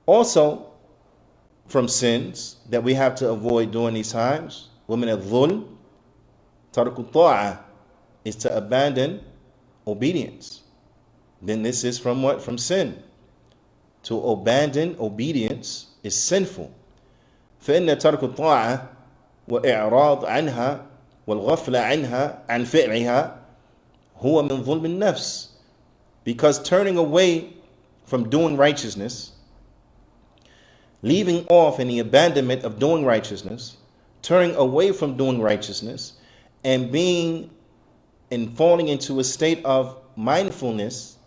Also, from sins that we have to avoid during these times, وَمِنَ الظُّلْمِ تَرْكُ الطَّاعَةِ is to abandon obedience. Then this is from what? From sin. To abandon obedience is sinful. فإن ترك الطاعة وإعراض عنها والغفلة عنها عن فعلها هو من ظلم النفس. Because turning away from doing righteousness, leaving off in the abandonment of doing righteousness, turning away from doing righteousness, and falling into a state of mindfulness,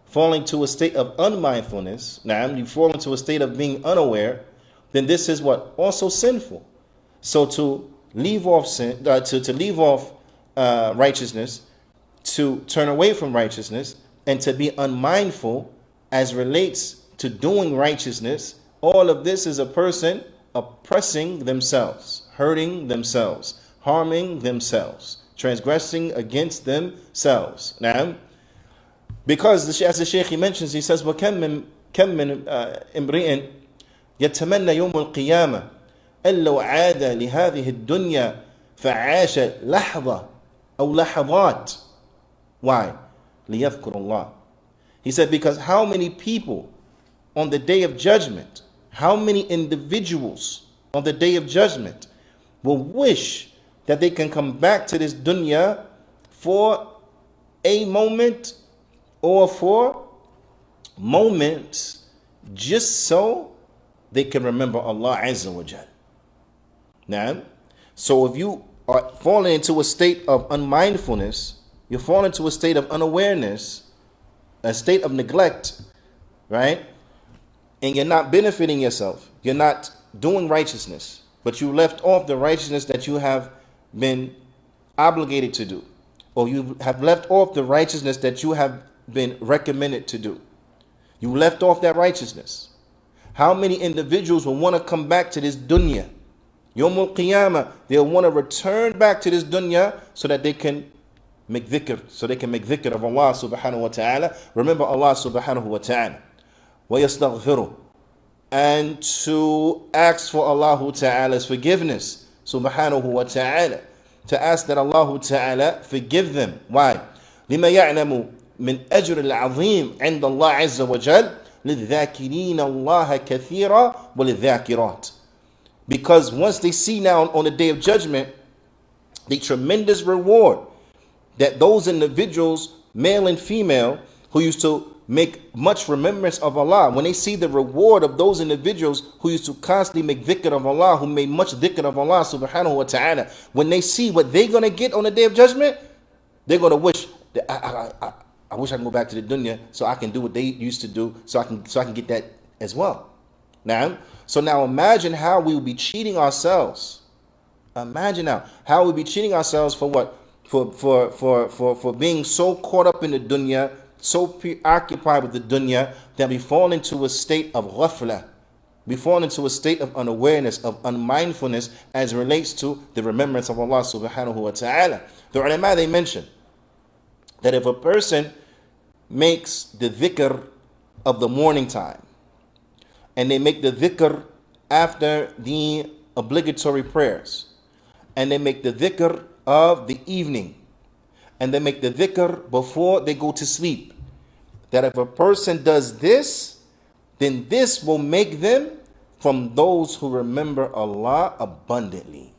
falling to a state of unmindfulness, now you fall into a state of being unaware, then this is what? Also sinful. So to leave off sin, to leave off righteousness, to turn away from righteousness, and to be unmindful as relates to doing righteousness, all of this is a person oppressing themselves, hurting themselves, harming themselves, transgressing against themselves. Now, because as the Shaykh mentions, he says, وَكَمْ مِنْ إِمْرِئٍ يَتَمَنَّ يَوْمُ الْقِيَامَةِ أَنْ لَوْ عَادَ لِهَذِهِ الدُّنْيَا فَعَاشَ لَحْظَةً أَوْ لَحَظَاتٍ. Why? لِيَذْكُرُ اللَّهِ. He said, because how many people on the day of judgment, how many individuals on the day of judgment will wish that they can come back to this dunya for a moment or for moments just so they can remember Allah Azza wa Jal. Now, so if you are falling into a state of unmindfulness, you fall into a state of unawareness, a state of neglect, right? And you're not benefiting yourself. You're not doing righteousness, but you left off the righteousness that you have been obligated to do, or you have left off the righteousness that you have been recommended to do. You left off that righteousness. How many individuals will want to come back to this dunya? Yawmul Qiyamah, they'll want to return back to this dunya so that they can make dhikr, of Allah subhanahu wa ta'ala, remember Allah subhanahu wa ta'ala, وَيَسْتَغْفِرُ, and to ask for Allah ta'ala's forgiveness subhanahu wa ta'ala, to ask that Allah ta'ala forgive them. Why? لِمَا يَعْلَمُ مِنْ أَجْرِ الْعَظِيمِ عِنْدَ اللَّهِ عَزَّ وَجَلَّ لِلذَّاكِرِينَ اللَّهَ كَثِيرًا وَلِلذَّاكِرَاتِ. Because once they see now on the day of judgment the tremendous reward that those individuals, male and female, who used to make much remembrance of Allah, when they see the reward of those individuals who used to constantly make dhikr of Allah, who made much dhikr of Allah subhanahu wa ta'ala, when they see what they're going to get on the day of judgment, they're going to wish that I wish I can go back to the dunya so I can do what they used to do, so I can get that as well. Now imagine how we would be cheating ourselves. Imagine now how we'd be cheating ourselves for what? For being so caught up in the dunya, so preoccupied with the dunya, that we fall into a state of ghafla. We fall into a state of unawareness, of unmindfulness as it relates to the remembrance of Allah subhanahu wa ta'ala. The ulama, they mention that if a person makes the dhikr of the morning time, and they make the dhikr after the obligatory prayers, and they make the dhikr of the evening, and they make the dhikr before they go to sleep, that if a person does this, then this will make them from those who remember Allah abundantly.